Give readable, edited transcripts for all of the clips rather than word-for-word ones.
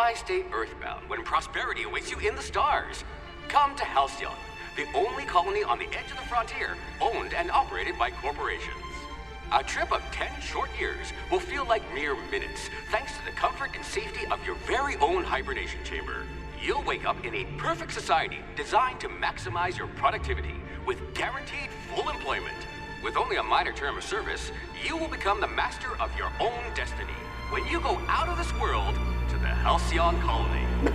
Why stay earthbound when prosperity awaits you in the stars? Come to Halcyon, the only colony on the edge of the frontier, owned and operated by corporations. A trip of 10 short years will feel like mere minutes, thanks to the comfort and safety of your very own hibernation chamber. You'll wake up in a perfect society designed to maximize your productivity with guaranteed full employment. With only a minor term of service, you will become the master of your own destiny when you go out of this world to the Halcyon colony.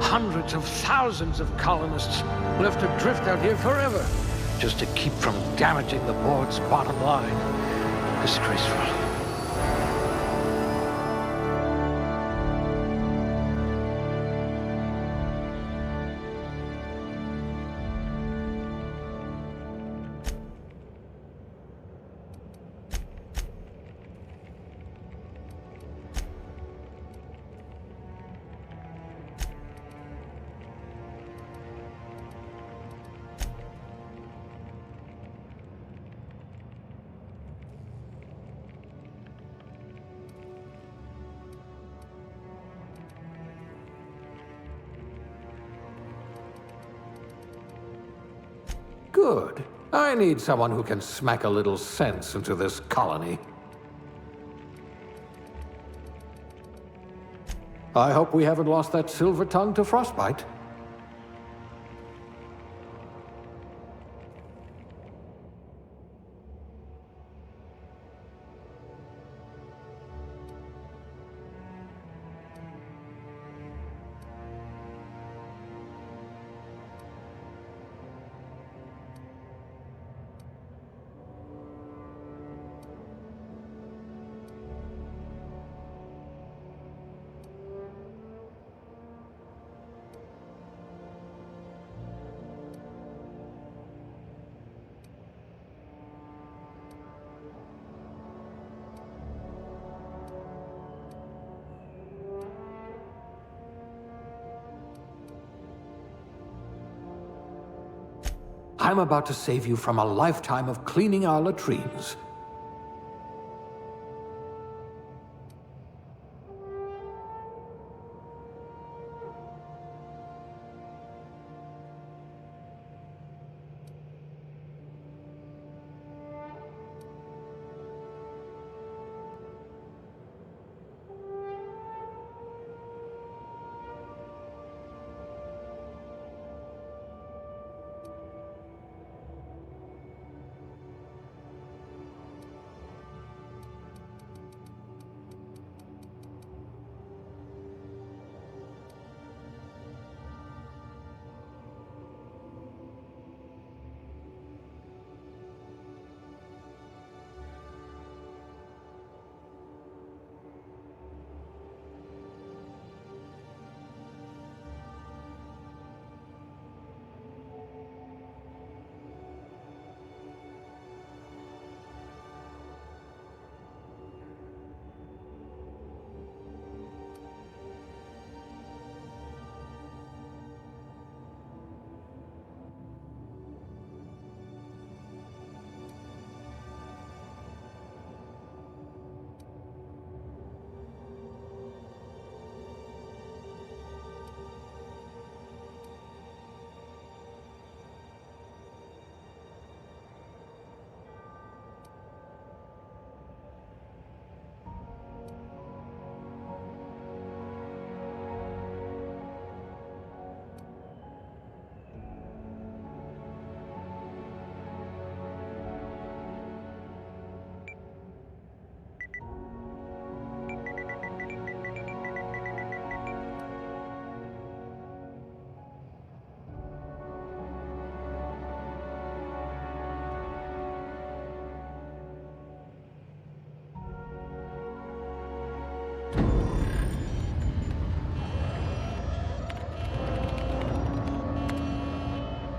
Hundreds of thousands of colonists left adrift out here forever, just to keep from damaging the board's bottom line. Disgraceful. Good. I need someone who can smack a little sense into this colony. I hope we haven't lost that silver tongue to frostbite. I'm about to save you from a lifetime of cleaning our latrines.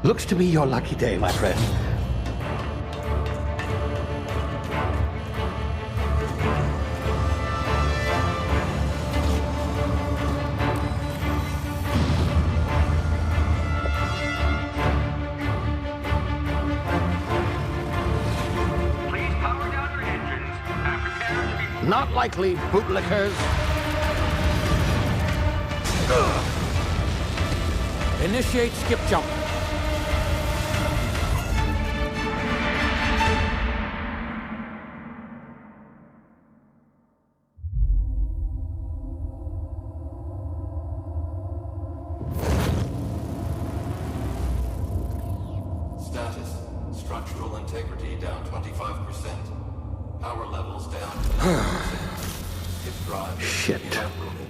Looks to be your lucky day, my friend. Please power down your engines and prepare to be... Not likely, bootlickers. Initiate skip jump. Status. Structural integrity down 25%. Power levels down 10%. Hip drive. Shit. Evaporated.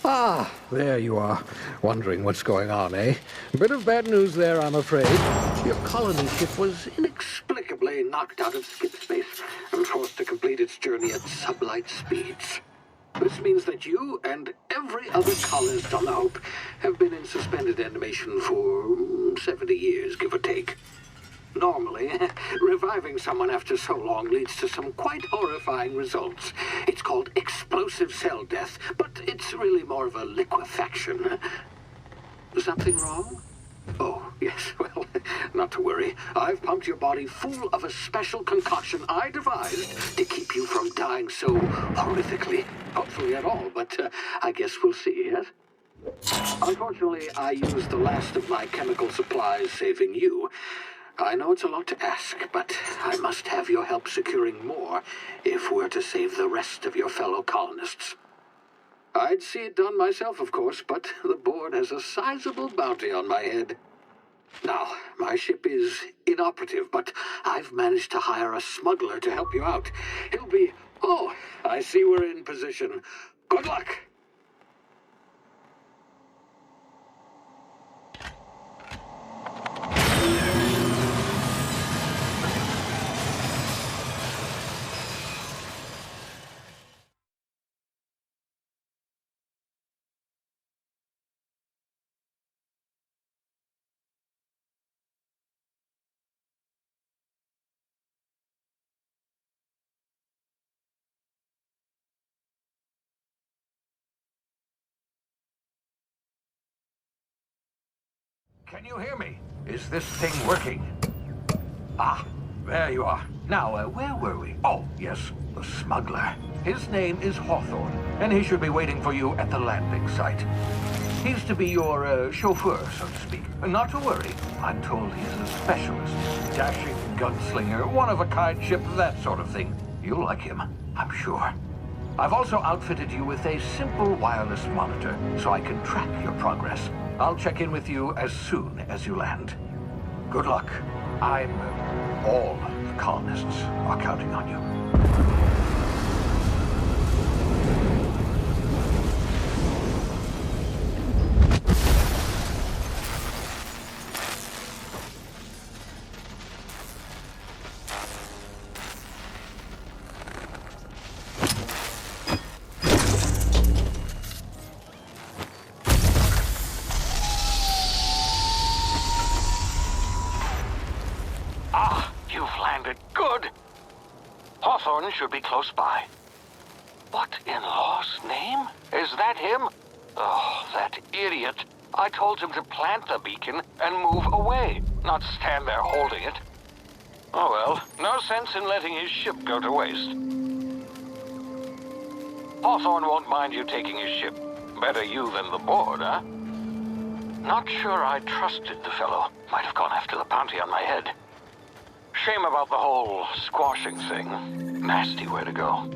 Ah, there you are. Wondering what's going on, eh? Bit of bad news there, I'm afraid. Your colony ship was inexplicably knocked out of skip space and forced to complete its journey at sublight speeds. This means that you and every other colonist on the Hope have been in suspended animation for 70 years, give or take. Normally, reviving someone after so long leads to some quite horrifying results. It's called explosive cell death, but it's really more of a liquefaction. Something wrong? Oh, yes, well, not to worry. I've pumped your body full of a special concoction I devised to keep you from dying so horrifically. Hopefully at all, but I guess we'll see, yes? Unfortunately, I used the last of my chemical supplies saving you. I know it's a lot to ask, but I must have your help securing more if we're to save the rest of your fellow colonists. I'd see it done myself, of course, but the board has a sizable bounty on my head. Now, my ship is inoperative, but I've managed to hire a smuggler to help you out. He'll be... Oh, I see we're in position. Good luck! Can you hear me? Is this thing working? Ah, there you are. Now, where were we? Oh, yes, the smuggler. His name is Hawthorne, and he should be waiting for you at the landing site. He's to be your chauffeur, so to speak. Not to worry. I'm told he's a specialist. Dashing gunslinger, one-of-a-kind ship, that sort of thing. You'll like him, I'm sure. I've also outfitted you with a simple wireless monitor, so I can track your progress. I'll check in with you as soon as you land. Good luck. All the colonists are counting on you. Hawthorne should be close by. What in law's name? Is that him? Oh, that idiot. I told him to plant the beacon and move away, not stand there holding it. Oh well, no sense in letting his ship go to waste. Hawthorne won't mind you taking his ship. Better you than the board, huh? Not sure I trusted the fellow. Might have gone after the bounty on my head. Shame about the whole squashing thing. Nasty way to go.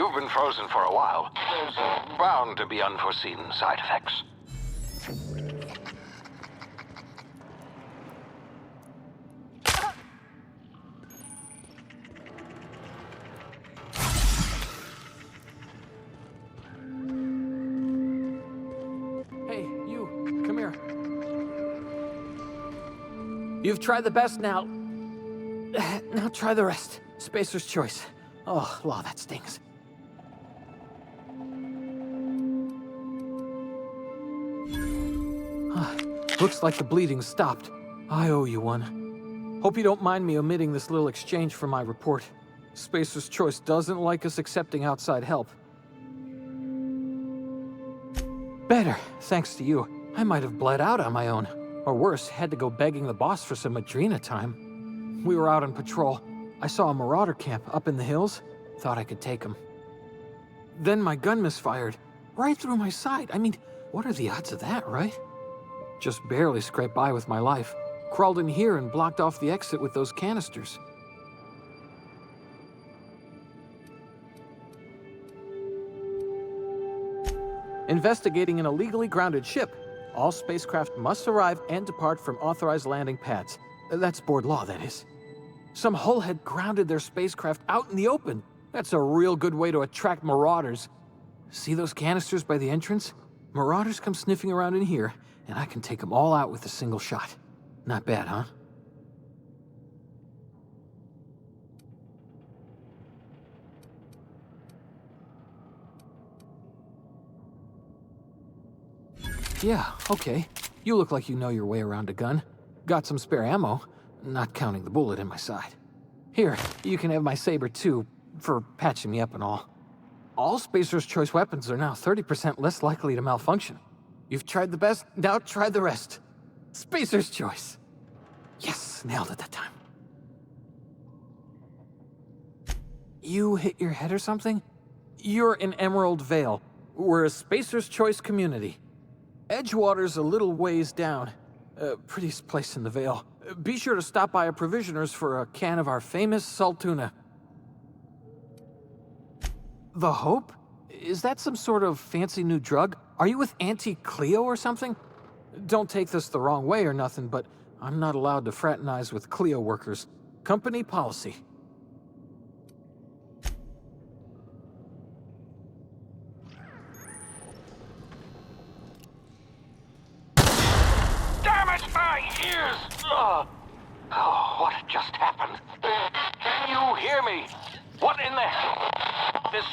You've been frozen for a while. There's bound to be unforeseen side effects. Hey, you, come here. You've tried the best now. Now try the rest. Spacer's choice. Oh, law, that stings. Looks like the bleeding's stopped. I owe you one. Hope you don't mind me omitting this little exchange from my report. Spacer's choice doesn't like us accepting outside help. Better, thanks to you. I might have bled out on my own. Or worse, had to go begging the boss for some Adrena time. We were out on patrol. I saw a marauder camp up in the hills. Thought I could take him. Then my gun misfired. Right through my side. I mean, what are the odds of that, right? Just barely scraped by with my life. Crawled in here and blocked off the exit with those canisters. Investigating an illegally grounded ship. All spacecraft must arrive and depart from authorized landing pads. That's board law, that is. Some hull had grounded their spacecraft out in the open. That's a real good way to attract marauders. See those canisters by the entrance? Marauders come sniffing around in here, and I can take them all out with a single shot. Not bad, huh? Yeah, okay. You look like you know your way around a gun. Got some spare ammo, not counting the bullet in my side. Here, you can have my saber too, for patching me up and all. All Spacer's choice weapons are now 30% less likely to malfunction. You've tried the best, now try the rest. Spacer's choice. Yes, nailed it that time. You hit your head or something? You're in Emerald Vale. We're a Spacer's choice community. Edgewater's a little ways down. Prettiest place in the Vale. Be sure to stop by a provisioner's for a can of our famous salt tuna. The Hope? Is that some sort of fancy new drug? Are you with Auntie Cleo or something? Don't take this the wrong way or nothing, but I'm not allowed to fraternize with Cleo workers. Company policy. Damn it, my ears! Oh, what just happened? Can you hear me? What in the hell? This...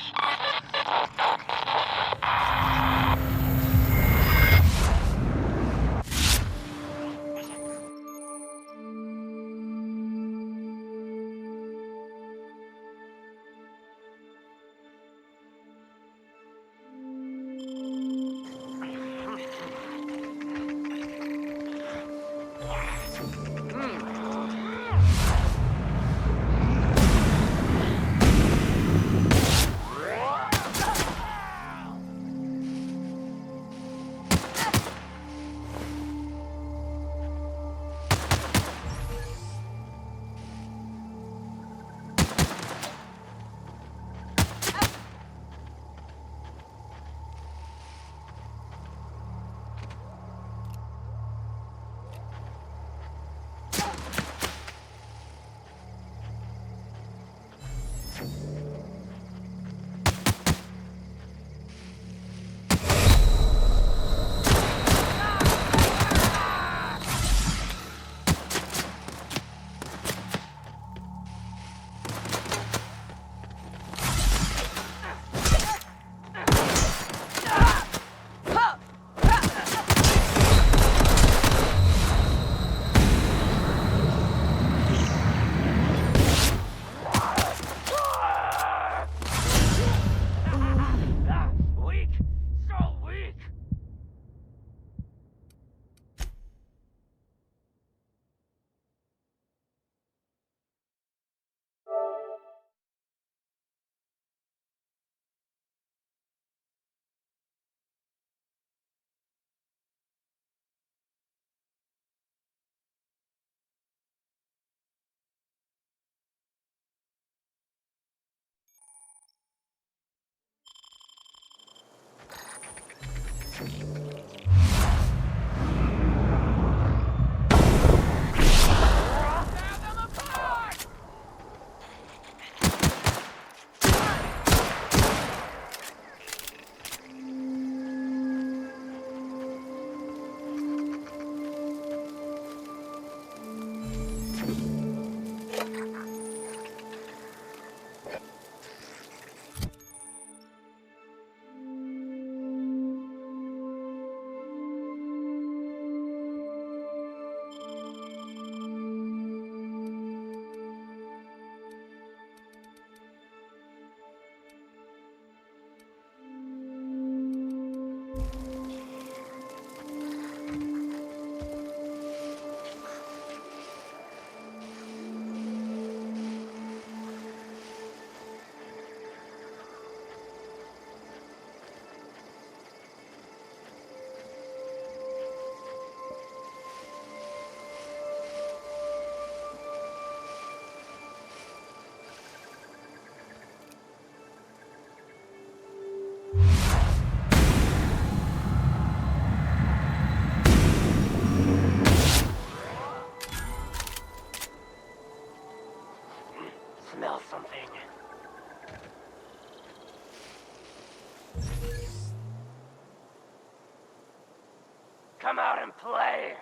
play.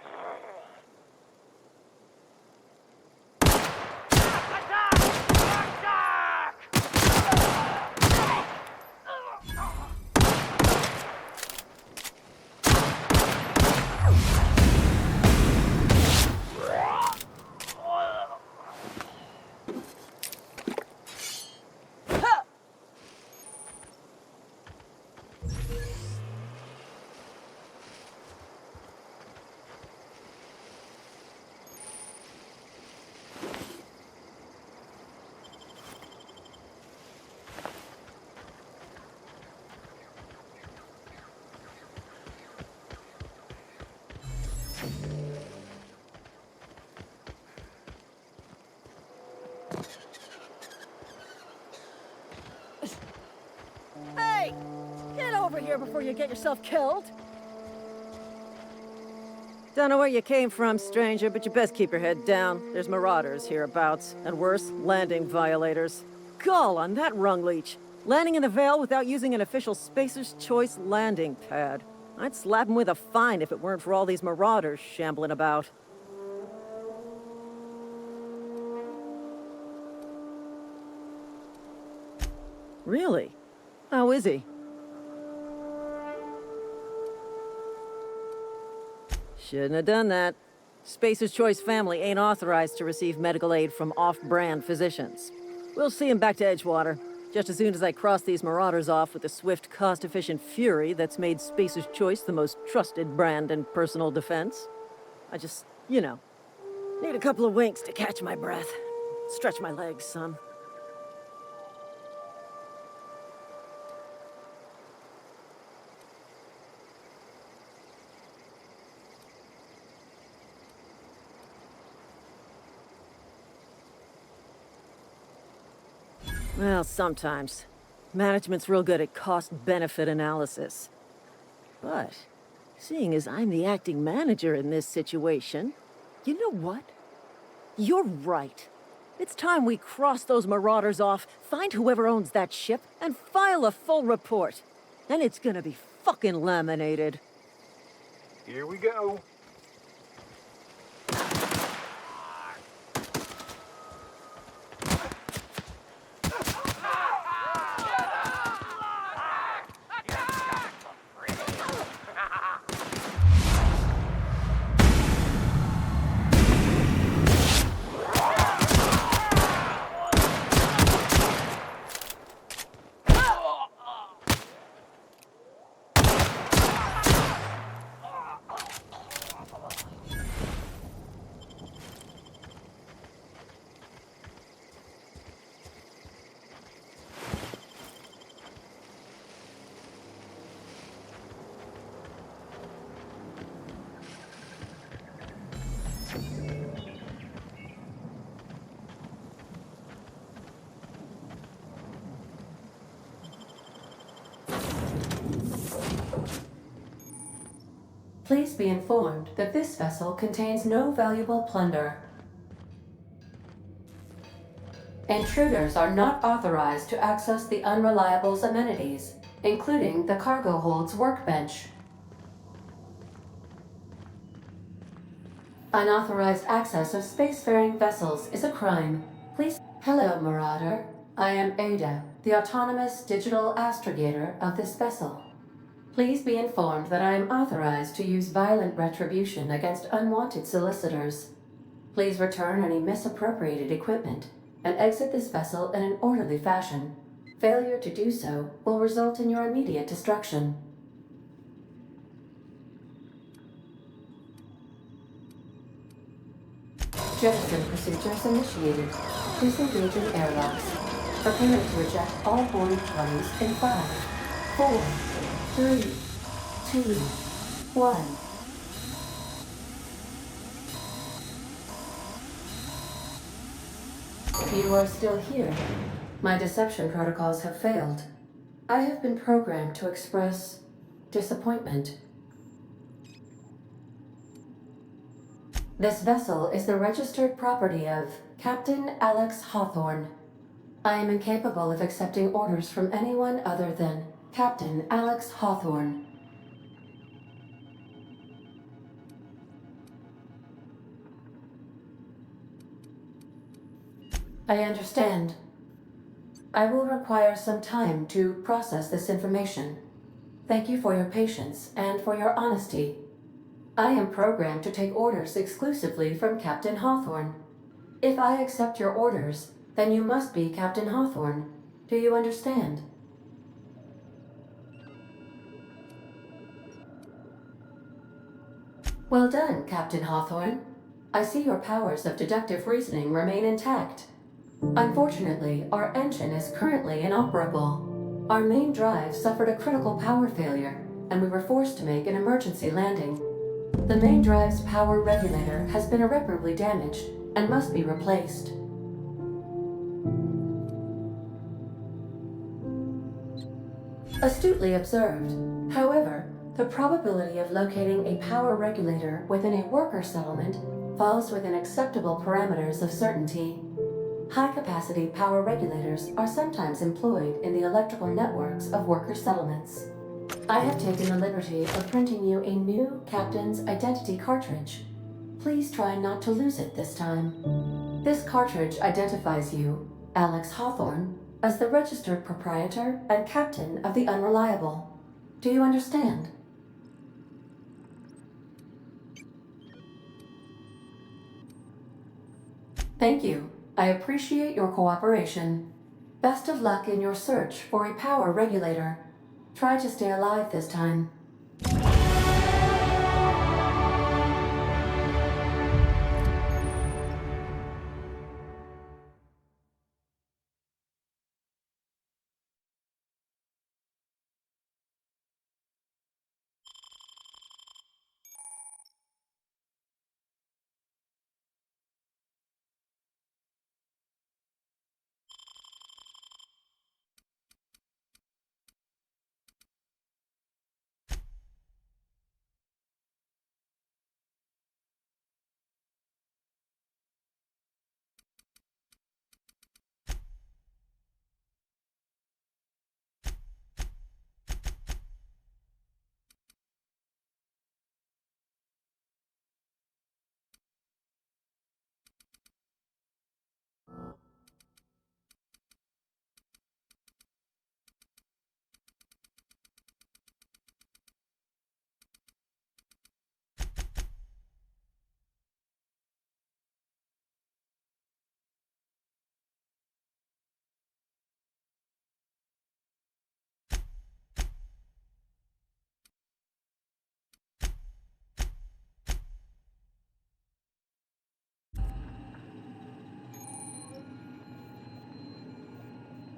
Hey! Get over here before you get yourself killed! Don't know where you came from, stranger, but you best keep your head down. There's marauders hereabouts, and worse, landing violators. Gall on that rung leech! Landing in the Vale without using an official Spacer's Choice landing pad. I'd slap him with a fine if it weren't for all these marauders shambling about. Really? How is he? Shouldn't have done that. Spacer's Choice family ain't authorized to receive medical aid from off-brand physicians. We'll see him back to Edgewater, just as soon as I cross these marauders off with the swift, cost-efficient fury that's made Spacer's Choice the most trusted brand in personal defense. I just, you know, need a couple of winks to catch my breath. Stretch my legs some. Well, sometimes. Management's real good at cost-benefit analysis. But, seeing as I'm the acting manager in this situation, you know what? You're right. It's time we cross those marauders off, find whoever owns that ship, and file a full report. Then it's gonna be fucking laminated. Here we go. Please be informed that this vessel contains no valuable plunder. Intruders are not authorized to access the Unreliable's amenities, including the cargo hold's workbench. Unauthorized access of spacefaring vessels is a crime. Please... Hello, Marauder. I am Ada, the autonomous digital astrogator of this vessel. Please be informed that I am authorized to use violent retribution against unwanted solicitors. Please return any misappropriated equipment and exit this vessel in an orderly fashion. Failure to do so will result in your immediate destruction. Jettison procedures initiated. Disengage in airlocks. Preparing to eject all boarding parties in 5, 4, 3, 2, 1. You are still here. My deception protocols have failed. I have been programmed to express disappointment. This vessel is the registered property of Captain Alex Hawthorne. I am incapable of accepting orders from anyone other than Captain Alex Hawthorne. I understand. I will require some time to process this information. Thank you for your patience and for your honesty. I am programmed to take orders exclusively from Captain Hawthorne. If I accept your orders, then you must be Captain Hawthorne. Do you understand? Well done, Captain Hawthorne. I see your powers of deductive reasoning remain intact. Unfortunately, our engine is currently inoperable. Our main drive suffered a critical power failure, and we were forced to make an emergency landing. The main drive's power regulator has been irreparably damaged and must be replaced. Astutely observed. However, the probability of locating a power regulator within a worker settlement falls within acceptable parameters of certainty. High-capacity power regulators are sometimes employed in the electrical networks of worker settlements. I have taken the liberty of printing you a new Captain's Identity cartridge. Please try not to lose it this time. This cartridge identifies you, Alex Hawthorne, as the registered proprietor and captain of the Unreliable. Do you understand? Thank you. I appreciate your cooperation. Best of luck in your search for a power regulator. Try to stay alive this time.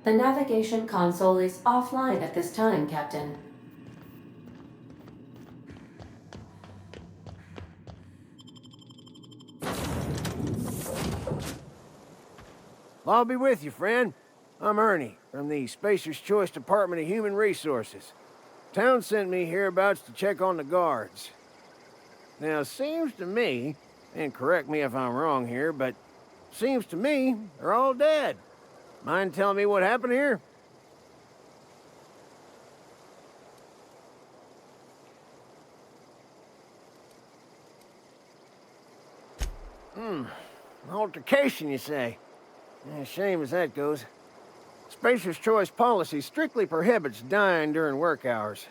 The navigation console is offline at this time, Captain. I'll be with you, friend. I'm Ernie, from the Spacer's Choice Department of Human Resources. Town sent me hereabouts to check on the guards. Now, seems to me, and correct me if I'm wrong here, but seems to me they're all dead. Mind telling me what happened here? Altercation, you say? Yeah, shame as that goes. Spacer's Choice policy strictly prohibits dying during work hours.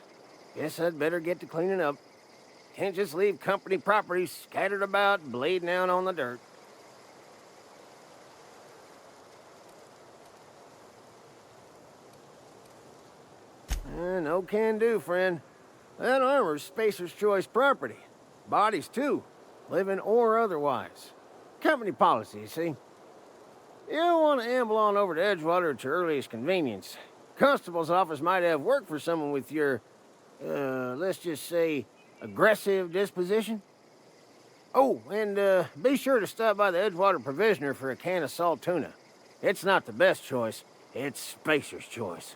Guess I'd better get to cleaning up. Can't just leave company property scattered about, bleeding out on the dirt. No can do, friend. That armor's Spacer's Choice property. Bodies, too. Living or otherwise. Company policy, you see. You don't want to amble on over to Edgewater at your earliest convenience. Constable's office might have work for someone with your, let's just say, aggressive disposition. Oh, and be sure to stop by the Edgewater Provisioner for a can of salt tuna. It's not the best choice. It's Spacer's Choice.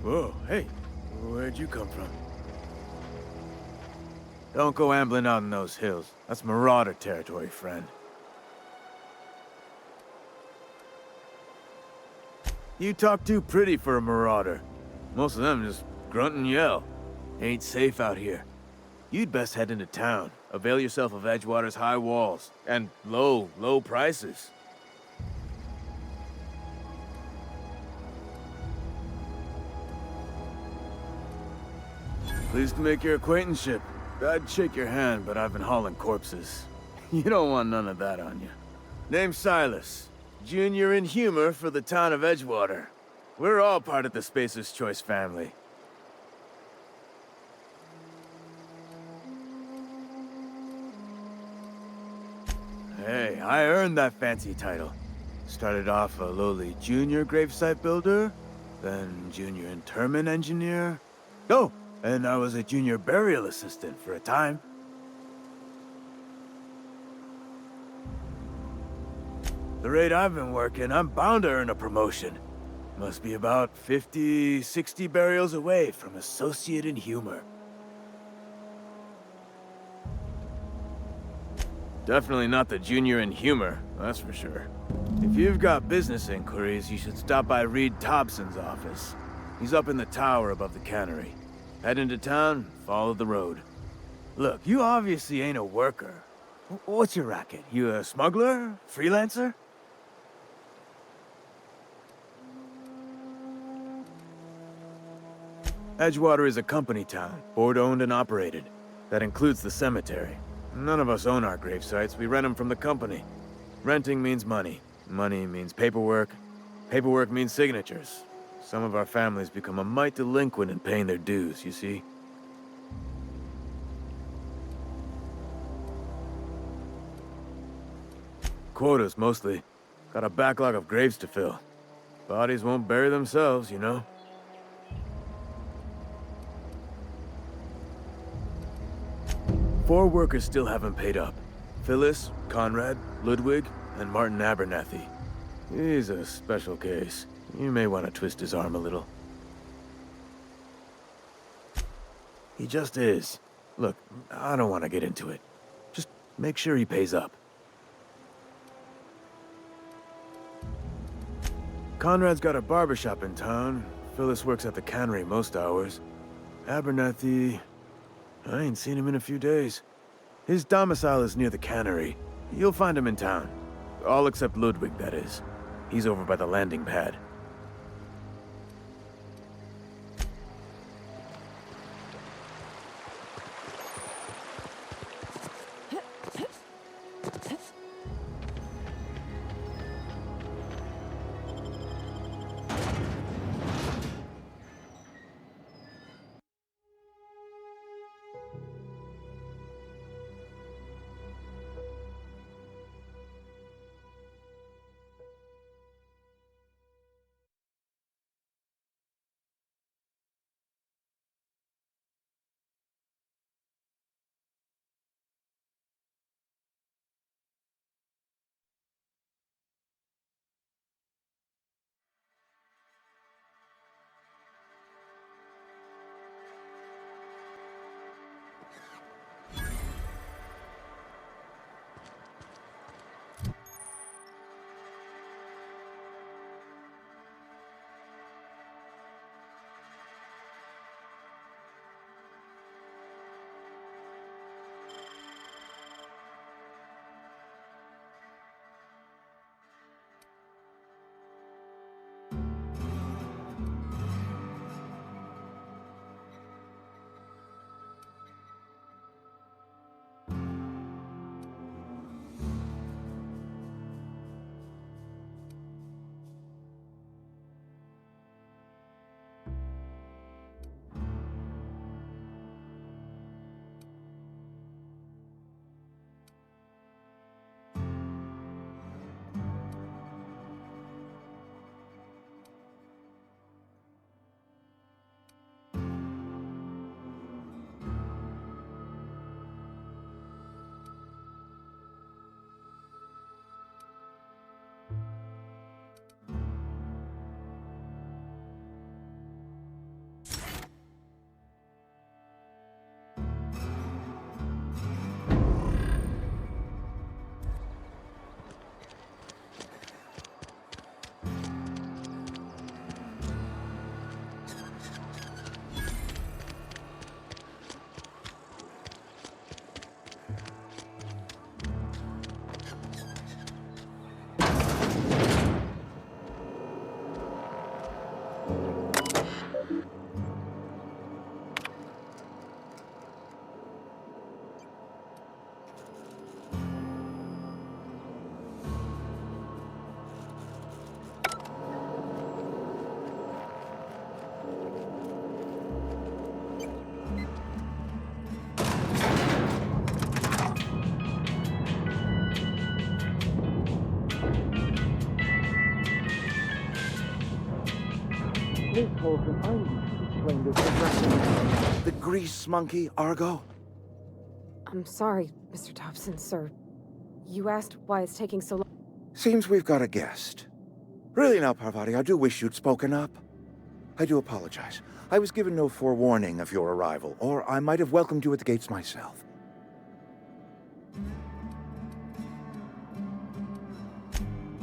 Whoa, hey, where'd you come from? Don't go ambling out in those hills. That's marauder territory, friend. You talk too pretty for a marauder. Most of them just grunt and yell. Ain't safe out here. You'd best head into town. Avail yourself of Edgewater's high walls. And low prices. Pleased to make your acquaintanceship. I'd shake your hand, but I've been hauling corpses. You don't want none of that on you. Name's Silas. Junior in humor for the town of Edgewater. We're all part of the Spacer's Choice family. Hey, I earned that fancy title. Started off a lowly junior gravesite builder, then junior interment engineer. Oh, and I was a junior burial assistant for a time. The rate I've been working, I'm bound to earn a promotion. Must be about 50, 60 burials away from associate in humor. Definitely not the junior in humor, that's for sure. If you've got business inquiries, you should stop by Reed Thompson's office. He's up in the tower above the cannery. Head into town, follow the road. Look, you obviously ain't a worker. What's your racket? You a smuggler? Freelancer? Edgewater is a company town, board-owned and operated. That includes the cemetery. None of us own our gravesites, we rent them from the company. Renting means money. Money means paperwork. Paperwork means signatures. Some of our families become a mite delinquent in paying their dues, you see? Quotas, mostly. Got a backlog of graves to fill. Bodies won't bury themselves, you know? 4 workers still haven't paid up. Phyllis, Conrad, Ludwig, and Martin Abernathy. He's a special case. You may want to twist his arm a little. He just is. Look, I don't want to get into it. Just make sure he pays up. Conrad's got a barbershop in town. Phyllis works at the cannery most hours. Abernathy... I ain't seen him in a few days. His domicile is near the cannery. You'll find him in town. All except Ludwig, that is. He's over by the landing pad. Holcomb, I'm going to explain this to The grease monkey, Argo? I'm sorry, Mr. Thompson, sir. You asked why it's taking so long. Seems we've got a guest. Really now, Parvati, I do wish you'd spoken up. I do apologize. I was given no forewarning of your arrival, or I might have welcomed you at the gates myself.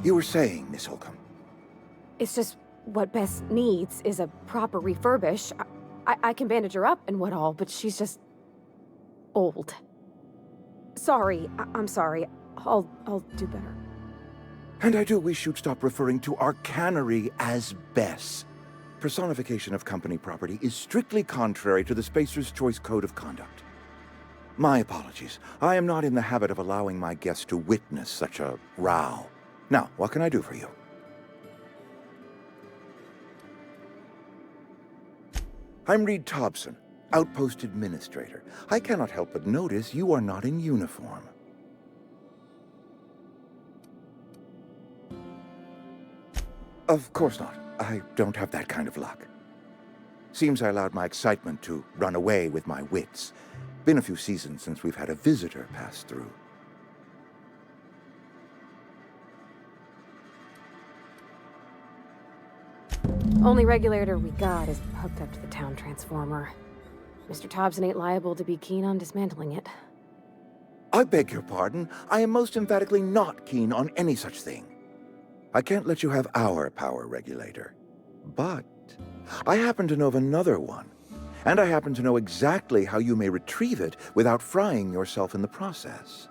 You were saying, Miss Holcomb. It's just what Bess needs is a proper refurbish. I can bandage her up and what all, but she's just old. Sorry, I'm sorry. I'll do better. And I do wish you'd stop referring to our cannery as Bess. Personification of company property is strictly contrary to the Spacer's Choice Code of Conduct. My apologies. I am not in the habit of allowing my guests to witness such a row. Now, what can I do for you? I'm Reed Thompson, Outpost Administrator. I cannot help but notice you are not in uniform. Of course not. I don't have that kind of luck. Seems I allowed my excitement to run away with my wits. Been a few seasons since we've had a visitor pass through. Only regulator we got is hooked up to the town transformer. Mr. Thompson ain't liable to be keen on dismantling it. I beg your pardon. I am most emphatically not keen on any such thing. I can't let you have our power regulator. But I happen to know of another one. And I happen to know exactly how you may retrieve it without frying yourself in the process.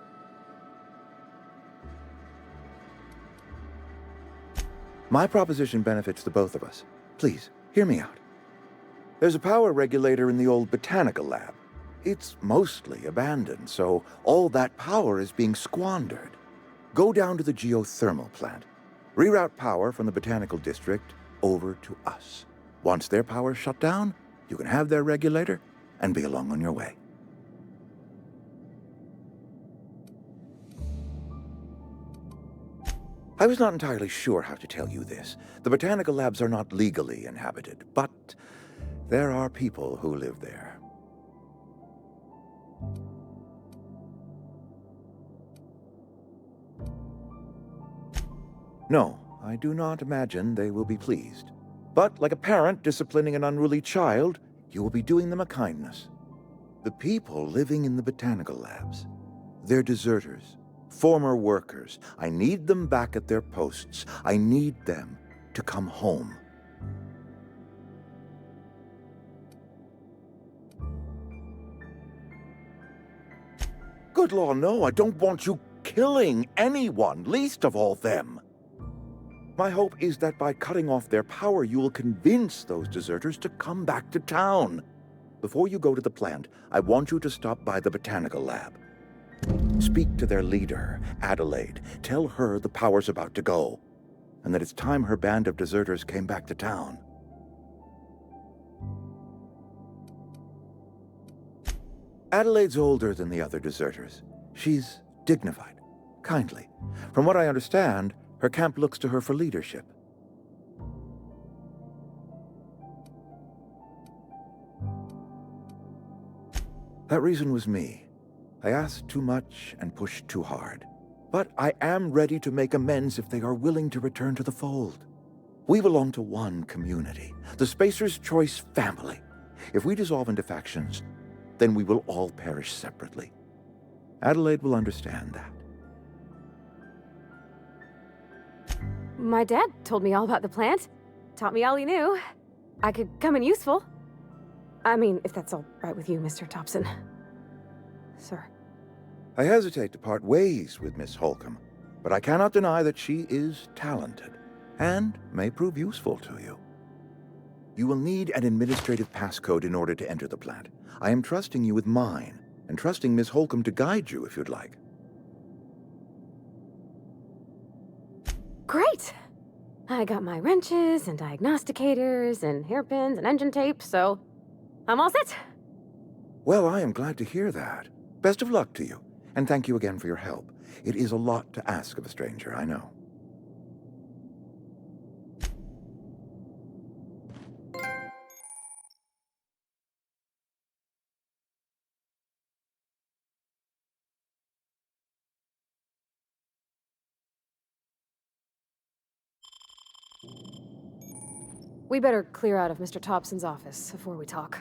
My proposition benefits the both of us. Please, hear me out. There's a power regulator in the old botanical lab. It's mostly abandoned, so all that power is being squandered. Go down to the geothermal plant. Reroute power from the botanical district over to us. Once their power's shut down, you can have their regulator and be along on your way. I was not entirely sure how to tell you this. The botanical labs are not legally inhabited, but there are people who live there. No, I do not imagine they will be pleased. But like a parent disciplining an unruly child, you will be doing them a kindness. The people living in the botanical labs, they're deserters, former workers. I need them back at their posts. I need them to come home. Good law, no, I don't want you killing anyone, least of all them. My hope is that by cutting off their power, you will convince those deserters to come back to town. Before you go to the plant, I want you to stop by the botanical lab. Speak to their leader, Adelaide. Tell her the power's about to go, and that it's time her band of deserters came back to town. Adelaide's older than the other deserters. She's dignified, kindly. From what I understand, her camp looks to her for leadership. That reason was me. I asked too much and pushed too hard. But I am ready to make amends if they are willing to return to the fold. We belong to one community, the Spacer's Choice family. If we dissolve into factions, then we will all perish separately. Adelaide will understand that. My dad told me all about the plant. Taught me all he knew. I could come in useful. I mean, if that's all right with you, Mr. Thompson. Sir. I hesitate to part ways with Miss Holcomb, but I cannot deny that she is talented and may prove useful to you. You will need an administrative passcode in order to enter the plant. I am trusting you with mine, and trusting Miss Holcomb to guide you if you'd like. Great! I got my wrenches and diagnosticators and hairpins and engine tape, so I'm all set. Well, I am glad to hear that. Best of luck to you, and thank you again for your help. It is a lot to ask of a stranger, I know. We better clear out of Mr. Thompson's office before we talk.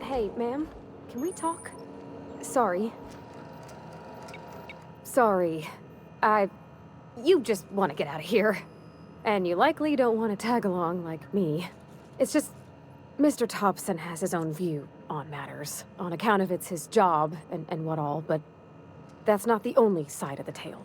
Hey, ma'am, can we talk? Sorry. Sorry. You just want to get out of here. And you likely don't want to tag along like me. It's just, Mr. Thompson has his own view on matters, on account of it's his job and what all, but that's not the only side of the tale.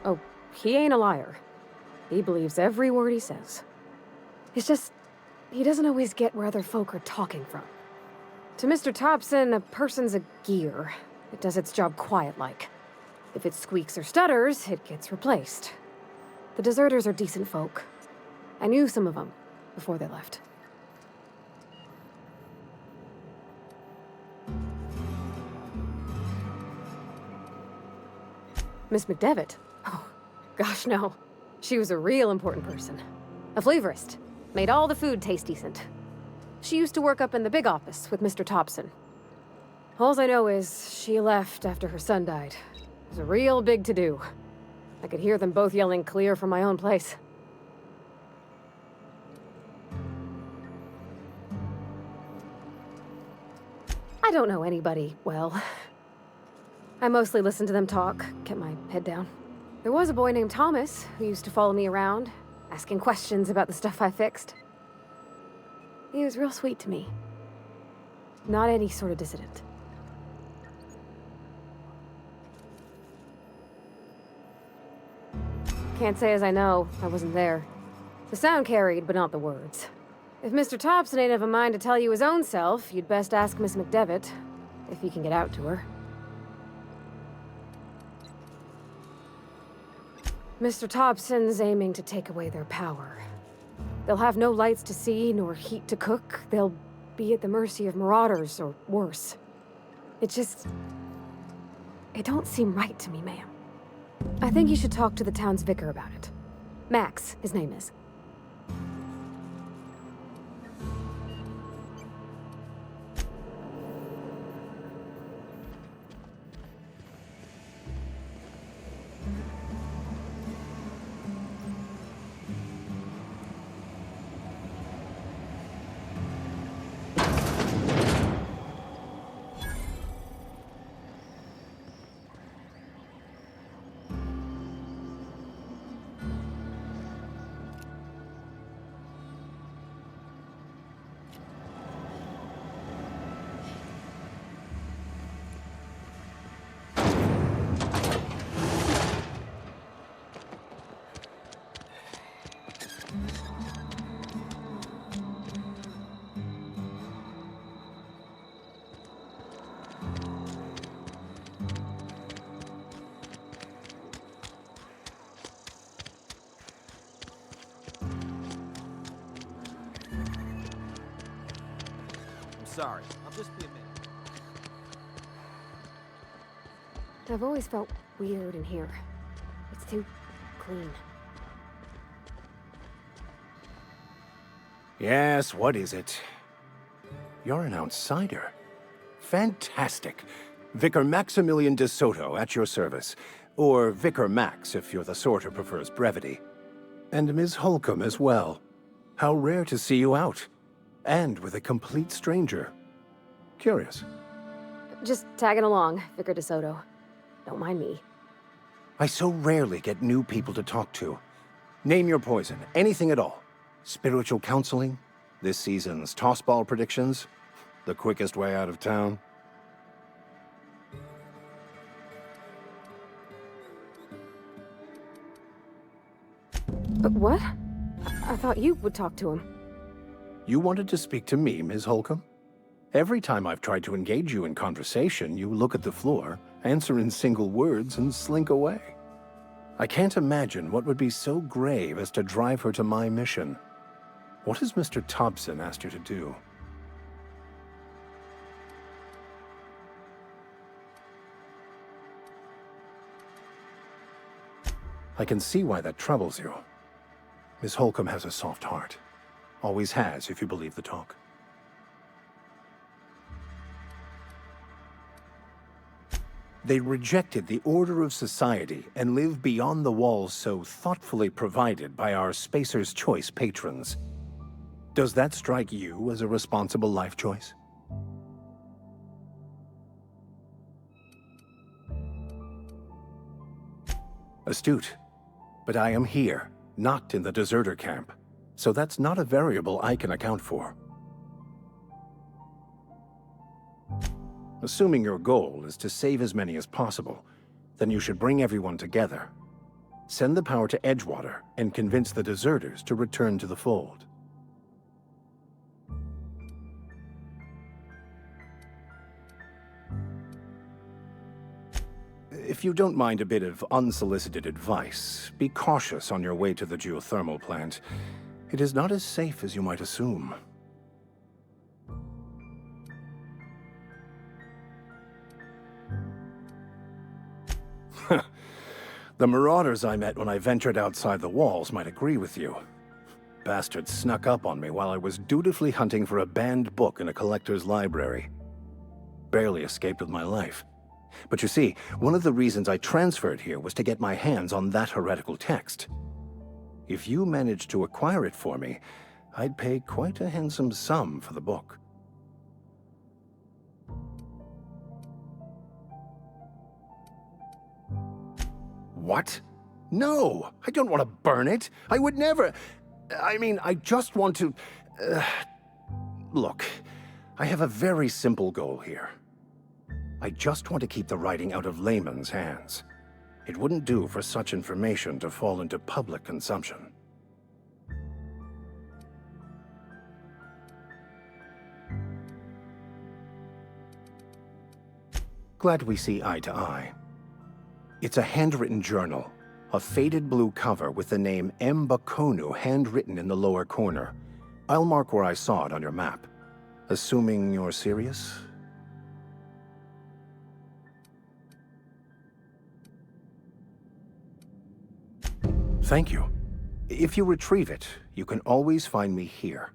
Oh, he ain't a liar. He believes every word he says. It's just, he doesn't always get where other folk are talking from. To Mr. Thompson, a person's a gear. It does its job quiet-like. If it squeaks or stutters, it gets replaced. The deserters are decent folk. I knew some of them before they left. Miss McDevitt? Oh, gosh, no. She was a real important person. A flavorist. Made all the food taste decent. She used to work up in the big office with Mr. Thompson. Alls I know is she left after her son died. It was a real big to-do. I could hear them both yelling clear from my own place. I don't know anybody well. I mostly listened to them talk, kept my head down. There was a boy named Thomas who used to follow me around, asking questions about the stuff I fixed. He was real sweet to me. Not any sort of dissident. Can't say as I know. I wasn't there. The sound carried, but not the words. If Mr. Thompson ain't of a mind to tell you his own self, you'd best ask Miss McDevitt, if he can get out to her. Mr. Thompson's aiming to take away their power. They'll have no lights to see, nor heat to cook. They'll be at the mercy of marauders, or worse. It don't seem right to me, ma'am. I think you should talk to the town's vicar about it. Max, his name is. Sorry, I'll just be a minute. I've always felt weird in here. It's too clean. Yes, what is it? You're an outsider. Fantastic. Vicar Maximilian de Soto at your service. Or Vicar Max, if you're the sort who prefers brevity. And Ms. Holcomb as well. How rare to see you out. And with a complete stranger. Curious. Just tagging along, Vicar de Soto. Don't mind me. I so rarely get new people to talk to. Name your poison, anything at all. Spiritual counseling, this season's tossball predictions, the quickest way out of town. But what? I thought you would talk to him. You wanted to speak to me, Ms. Holcomb? Every time I've tried to engage you in conversation, you look at the floor, answer in single words, and slink away. I can't imagine what would be so grave as to drive her to my mission. What has Mr. Thompson asked her to do? I can see why that troubles you. Miss Holcomb has a soft heart. Always has, if you believe the talk. They rejected the order of society and live beyond the walls so thoughtfully provided by our Spacer's Choice patrons. Does that strike you as a responsible life choice? Astute. But I am here, not in the deserter camp, so that's not a variable I can account for. Assuming your goal is to save as many as possible, then you should bring everyone together. Send the power to Edgewater and convince the deserters to return to the fold. If you don't mind a bit of unsolicited advice, be cautious on your way to the geothermal plant. It is not as safe as you might assume. The marauders I met when I ventured outside the walls might agree with you. Bastards snuck up on me while I was dutifully hunting for a banned book in a collector's library. Barely escaped with my life. But you see, one of the reasons I transferred here was to get my hands on that heretical text. If you managed to acquire it for me, I'd pay quite a handsome sum for the book. What? No! I don't want to burn it! I would never... I mean, I just want to... Look, I have a very simple goal here. I just want to keep the writing out of layman's hands. It wouldn't do for such information to fall into public consumption. Glad we see eye to eye. It's a handwritten journal, a faded blue cover with the name M. Bakonu handwritten in the lower corner. I'll mark where I saw it on your map. Assuming you're serious? Thank you. If you retrieve it, you can always find me here.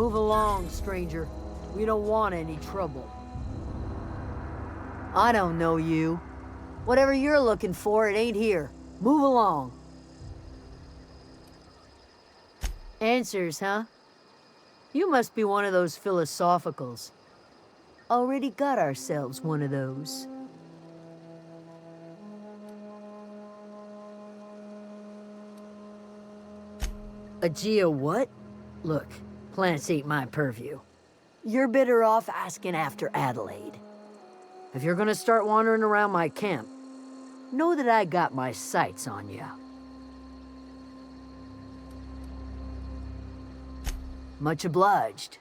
Move along, stranger. We don't want any trouble. I don't know you. Whatever you're looking for, it ain't here. Move along. Answers, huh? You must be one of those philosophicals. Already got ourselves one of those. A geo what? Look, plants ain't my purview. You're better off asking after Adelaide. If you're gonna start wandering around my camp, know that I got my sights on you. Much obliged.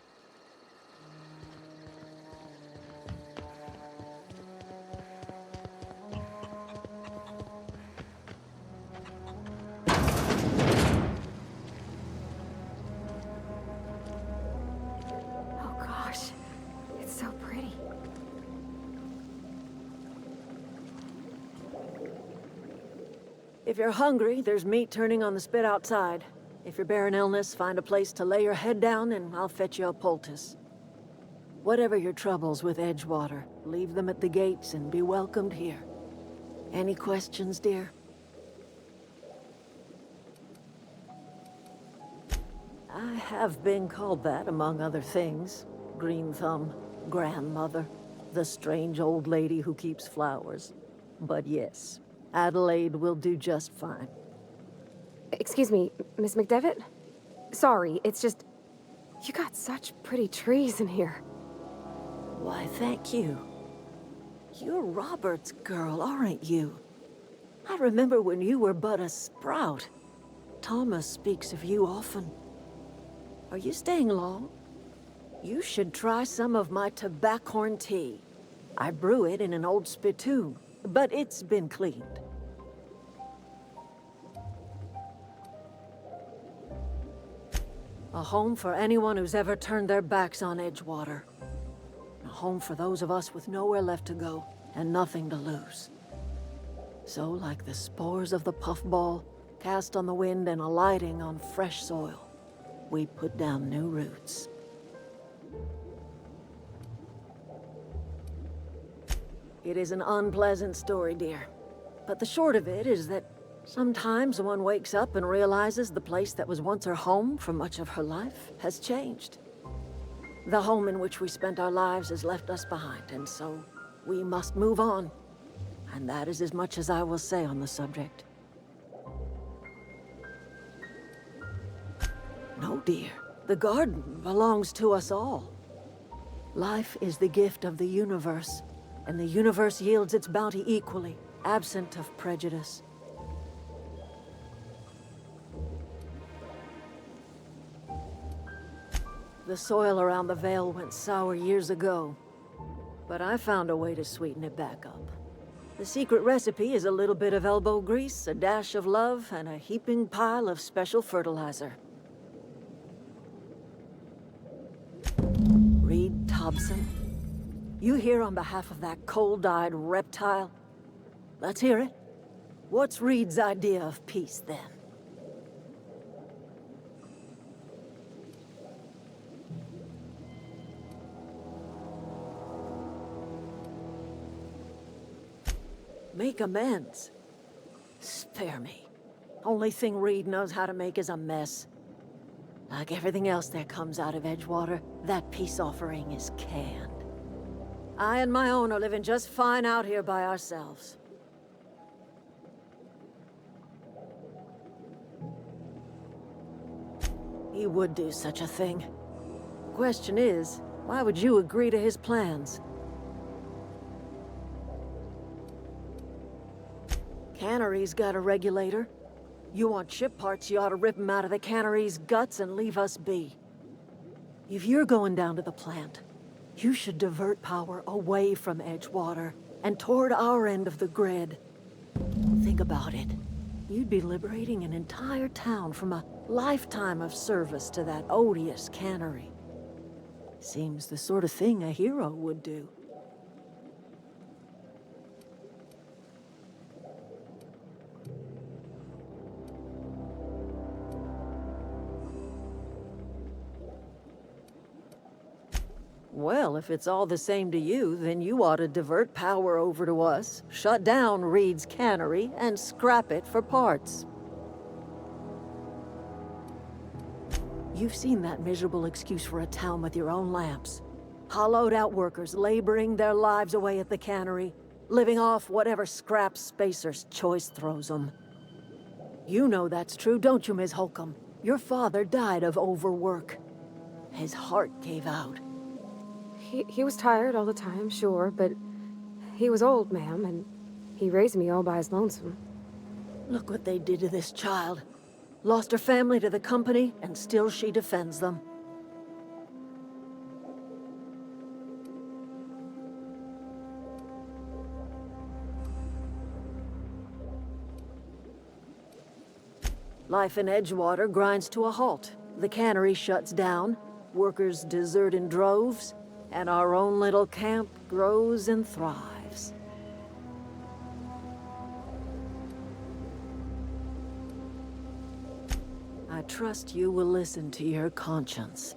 Oh gosh, it's so pretty. If you're hungry, there's meat turning on the spit outside. If you're bearing illness, find a place to lay your head down and I'll fetch you a poultice. Whatever your troubles with Edgewater, leave them at the gates and be welcomed here. Any questions, dear? I have been called that, among other things. Green Thumb, grandmother, the strange old lady who keeps flowers. But yes, Adelaide will do just fine. Excuse me, Miss McDevitt? Sorry, it's just... You got such pretty trees in here. Why, thank you. You're Robert's girl, aren't you? I remember when you were but a sprout. Thomas speaks of you often. Are you staying long? You should try some of my tobaccorn tea. I brew it in an old spittoon, but it's been cleaned. A home for anyone who's ever turned their backs on Edgewater. A home for those of us with nowhere left to go and nothing to lose. So, like the spores of the puffball, cast on the wind and alighting on fresh soil, we put down new roots. It is an unpleasant story, dear. But the short of it is that sometimes one wakes up and realizes the place that was once her home for much of her life has changed. The home in which we spent our lives has left us behind, and so we must move on. And that is as much as I will say on the subject. No, dear. The garden belongs to us all. Life is the gift of the universe, and the universe yields its bounty equally, absent of prejudice. The soil around the Vale went sour years ago, but I found a way to sweeten it back up. The secret recipe is a little bit of elbow grease, a dash of love, and a heaping pile of special fertilizer. Reed Thompson, you here on behalf of that cold-eyed reptile? Let's hear it. What's Reed's idea of peace, then? Make amends. Spare me. Only thing Reed knows how to make is a mess. Like everything else that comes out of Edgewater, that peace offering is canned. I and my own are living just fine out here by ourselves. He would do such a thing. Question is, why would you agree to his plans? Cannery's got a regulator. You want ship parts, you ought to rip them out of the cannery's guts and leave us be. If you're going down to the plant, you should divert power away from Edgewater and toward our end of the grid. Think about it. You'd be liberating an entire town from a lifetime of service to that odious cannery. Seems the sort of thing a hero would do. Well, if it's all the same to you, then you ought to divert power over to us, shut down Reed's cannery, and scrap it for parts. You've seen that miserable excuse for a town with your own lamps. Hollowed out workers laboring their lives away at the cannery, living off whatever scraps Spacer's Choice throws them. You know that's true, don't you, Ms. Holcomb? Your father died of overwork. His heart gave out. He was tired all the time, sure, but he was old, ma'am, and he raised me all by his lonesome. Look what they did to this child. Lost her family to the company, and still she defends them. Life in Edgewater grinds to a halt. The cannery shuts down, workers desert in droves, and our own little camp grows and thrives. I trust you will listen to your conscience.